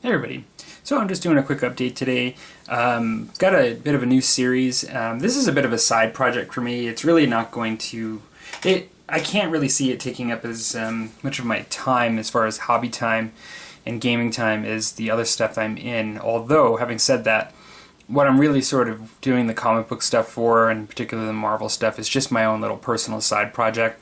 Hey everybody, so I'm just doing a quick update today. Got a bit of a new series. This is a bit of a side project for me. It's really not going to... I can't really see it taking up as much of my time as far as hobby time and gaming time as the other stuff I'm in. Although, having said that, what I'm really sort of doing the comic book stuff for, and particularly the Marvel stuff, is just my own little personal side project.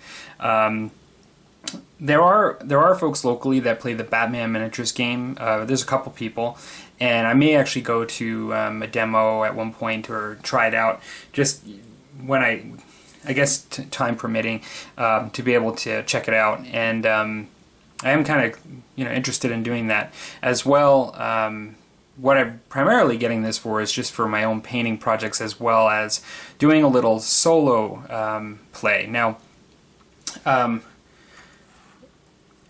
There are folks locally that play the Batman miniatures game. There's a couple people, and I may actually go to a demo at one point or try it out, just when I guess time permitting, to be able to check it out. And I am kind of interested in doing that as well. What I'm primarily getting this for is just for my own painting projects, as well as doing a little solo play. Now,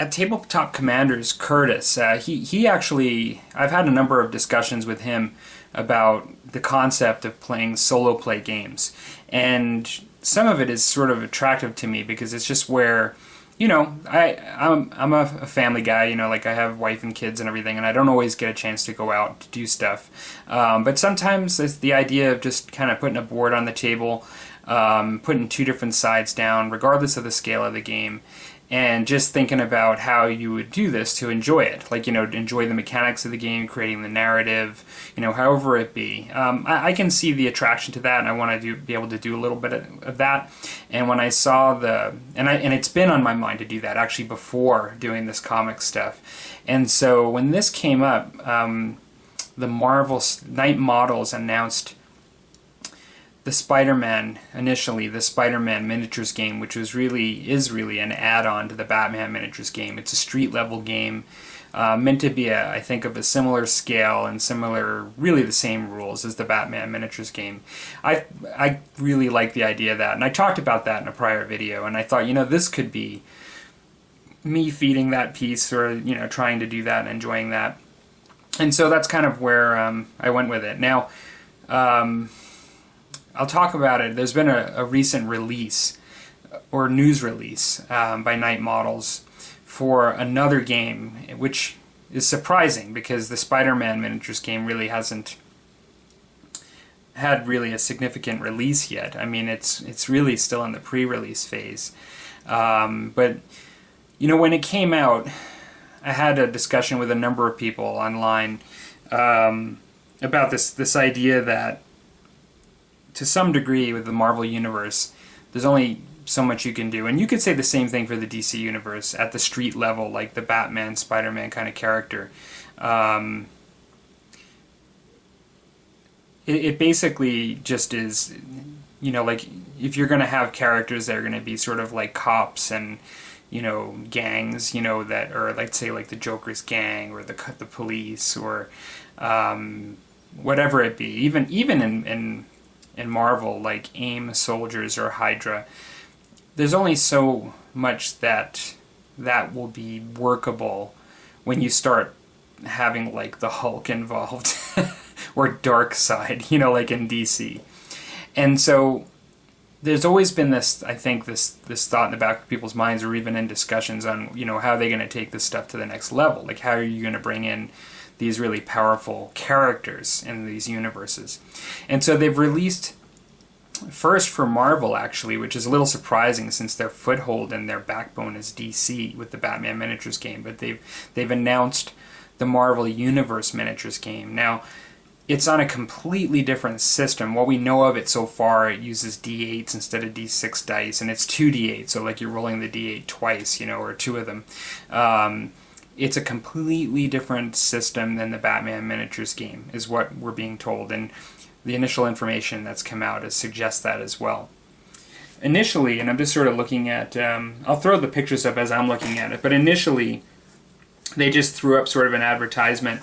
at Tabletop Commanders, Curtis, he actually, I've had a number of discussions with him about the concept of playing solo play games, and some of it is sort of attractive to me because it's just where, I'm a family guy, like I have wife and kids and everything, and I don't always get a chance to go out to do stuff, but sometimes it's the idea of just kind of putting a board on the table, putting two different sides down regardless of the scale of the game, and just thinking about how you would do this to enjoy it. Like, enjoy the mechanics of the game, creating the narrative, however it be. I can see the attraction to that, and I want to be able to do a little bit of that. And when I saw and it's been on my mind to do that actually before doing this comic stuff. And so when this came up, the Marvel Night Models announced the Spider-Man miniatures game, which is really an add-on to the Batman miniatures game. It's a street level game, meant to be I think of a similar scale and really the same rules as the Batman miniatures game. I really like the idea of that, and I talked about that in a prior video, and I thought, this could be me feeding that piece, or trying to do that and enjoying that. And so that's kind of where I went with it. Now, I'll talk about it. There's been a recent release, or news release, by Night Models for another game, which is surprising because the Spider-Man miniatures game really hasn't had a significant release yet. I mean, it's really still in the pre-release phase. But when it came out, I had a discussion with a number of people online about this idea that, to some degree, with the Marvel Universe, there's only so much you can do. And you could say the same thing for the DC Universe at the street level, like the Batman, Spider-Man kind of character. It basically just is, like, if you're going to have characters that are going to be sort of like cops and, gangs, that are, let's say, like the Joker's gang, or the police, or whatever it be. Even in Marvel, like AIM soldiers or Hydra, there's only so much that will be workable when you start having like the Hulk involved or Darkseid, like in DC. And so there's always been this, I think, this thought in the back of people's minds, or even in discussions on, how are they going to take this stuff to the next level? Like, how are you going to bring in these really powerful characters in these universes? And so they've released, first for Marvel actually, which is a little surprising since their foothold and their backbone is DC with the Batman miniatures game, but they've announced the Marvel Universe miniatures game. Now, it's on a completely different system. What we know of it so far, it uses D8s instead of D6 dice, and it's 2D8, so like you're rolling the D8 twice, or two of them. It's a completely different system than the Batman miniatures game, is what we're being told, and the initial information that's come out suggests that as well. initially, and I'm just sort of looking at, I'll throw the pictures up as I'm looking at it, but initially they just threw up sort of an advertisement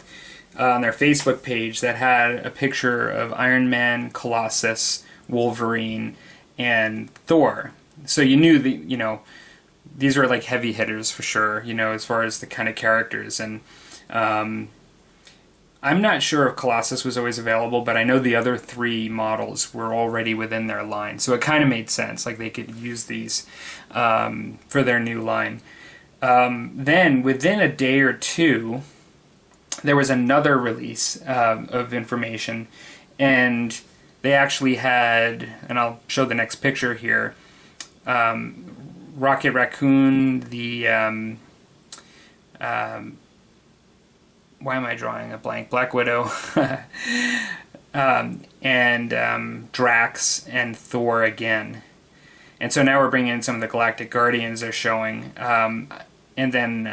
on their Facebook page that had a picture of Iron Man, Colossus, Wolverine, and Thor. So you knew these were like heavy hitters for sure, as far as the kind of characters. And I'm not sure if Colossus was always available, but I know the other 3 models were already within their line. So it kind of made sense, like they could use these for their new line. Then within a day or two, there was another release of information, and they actually had, and I'll show the next picture here, Rocket Raccoon, the why am I drawing a blank? Black Widow, and Drax and Thor again. And so now we're bringing in some of the Galactic Guardians they're showing. And then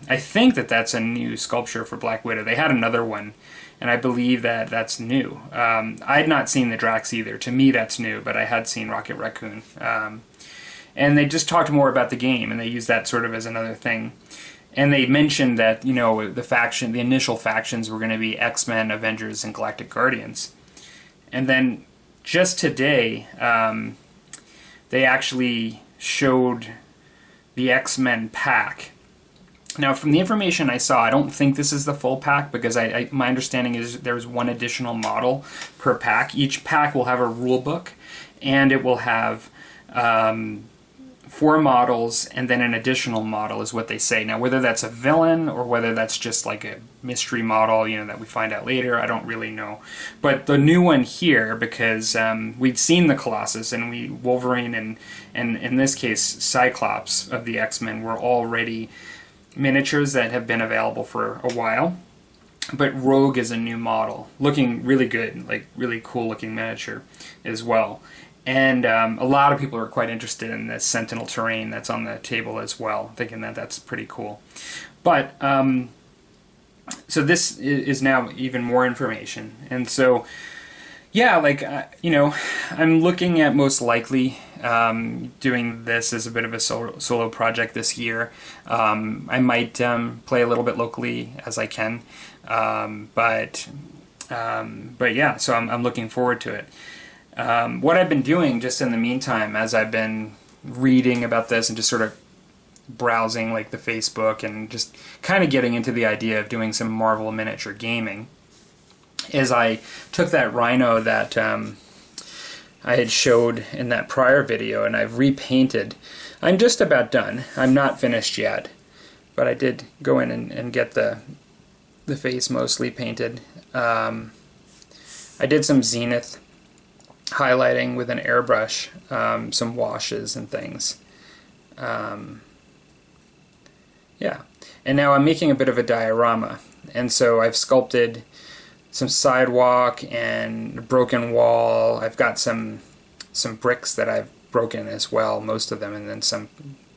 I think that's a new sculpture for Black Widow. They had another one, and I believe that's new. I had not seen the Drax either. To me, that's new, but I had seen Rocket Raccoon. And they just talked more about the game, and they used that sort of as another thing. And they mentioned that, the initial factions were going to be X-Men, Avengers, and Galactic Guardians. And then just today, they actually showed the X-Men pack. Now, from the information I saw, I don't think this is the full pack, because my understanding is there's one additional model per pack. Each pack will have a rule book, and it will have 4 models and then an additional model is what they say. Now, whether that's a villain or whether that's just like a mystery model, that we find out later, I don't really know. But the new one here, because we'd seen the Colossus and Wolverine and in this case Cyclops of the X-Men were already miniatures that have been available for a while. But Rogue is a new model, looking really good, like really cool looking miniature as well. And a lot of people are quite interested in this Sentinel terrain that's on the table as well, thinking that's pretty cool. But, so this is now even more information. And so, yeah, I'm looking at most likely doing this as a bit of a solo project this year. I might play a little bit locally as I can. But yeah, so I'm looking forward to it. What I've been doing just in the meantime, as I've been reading about this and just sort of browsing like the Facebook and just kind of getting into the idea of doing some Marvel miniature gaming, is I took that Rhino that I had showed in that prior video and I've repainted. I'm just about done. I'm not finished yet, but I did go in and get the face mostly painted. I did some Zenith highlighting with an airbrush, some washes and things. Yeah, and now I'm making a bit of a diorama, and so I've sculpted some sidewalk and a broken wall. I've got some bricks that I've broken as well, most of them, and then some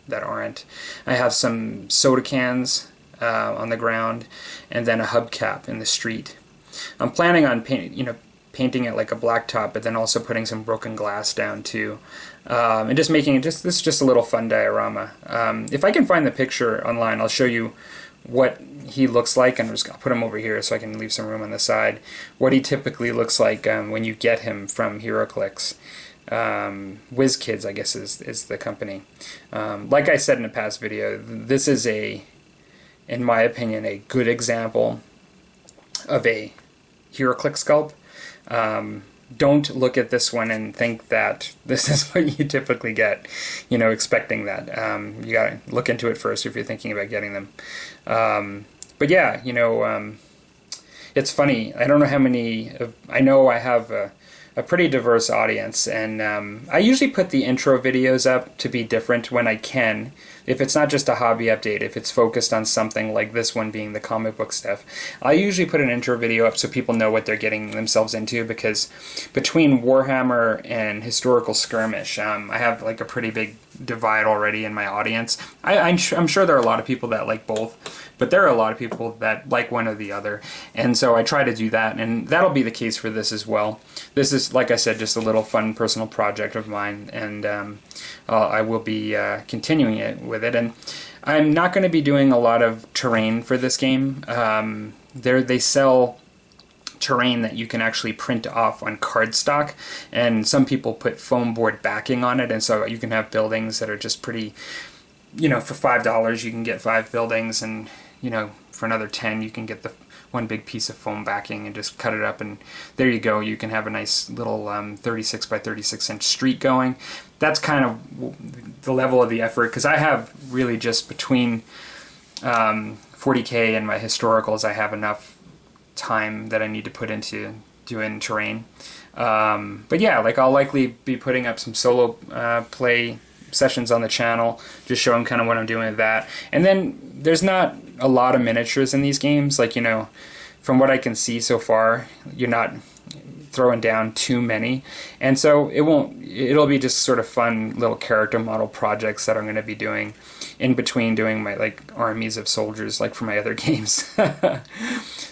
that aren't. I have some soda cans on the ground, and then a hubcap in the street. I'm planning on painting it like a blacktop, but then also putting some broken glass down too, and just making it this is just a little fun diorama. If I can find the picture online, I'll show you what he looks like, and I'll put him over here so I can leave some room on the side. What he typically looks like when you get him from HeroClix. WizKids, I guess, is the company. Like I said in a past video, this is in my opinion, a good example of a HeroClix sculpt. Don't look at this one and think that this is what you typically get, expecting that. You gotta look into it first if you're thinking about getting them. But yeah, it's funny. I don't know how many I know I have a pretty diverse audience, and I usually put the intro videos up to be different when I can. If it's not just a hobby update, if it's focused on something like this one being the comic book stuff, I usually put an intro video up so people know what they're getting themselves into, because between Warhammer and Historical Skirmish, I have like a pretty big divide already in my audience. I'm sure there are a lot of people that like both, but there are a lot of people that like one or the other, and so I try to do that, and that'll be the case for this as well. This is is, like I said, just a little fun personal project of mine, and I will be continuing it with it. And I'm not going to be doing a lot of terrain for this game. They sell terrain that you can actually print off on cardstock, and some people put foam board backing on it, and so you can have buildings that are just pretty, for $5 you can get 5 buildings, and for another 10 you can get the one big piece of foam backing and just cut it up, and there you go. You can have a nice little 36 by 36 inch street going. That's kind of the level of the effort, because I have really just between 40K and my historicals, I have enough time that I need to put into doing terrain. But yeah, like I'll likely be putting up some solo play sessions on the channel, just showing kind of what I'm doing with that. And then there's not a lot of miniatures in these games, like, from what I can see so far, you're not throwing down too many, and so it'll be just sort of fun little character model projects that I'm going to be doing in between doing my like armies of soldiers like for my other games.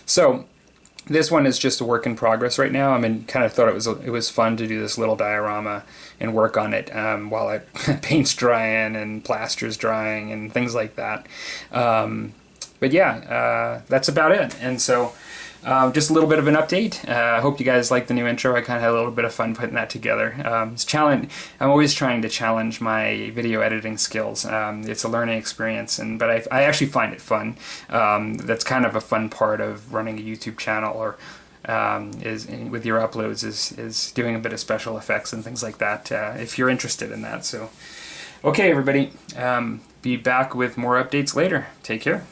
So this one is just a work in progress right now. I mean, kind of thought it was fun to do this little diorama and work on it while paint's drying and plaster's drying and things like that. But yeah, that's about it. And so just a little bit of an update. I hope you guys liked the new intro. I kind of had a little bit of fun putting that together. I'm always trying to challenge my video editing skills. It's a learning experience, but I actually find it fun. That's kind of a fun part of running a YouTube channel, or is with your uploads, is doing a bit of special effects and things like that, if you're interested in that. So, okay, everybody, be back with more updates later. Take care.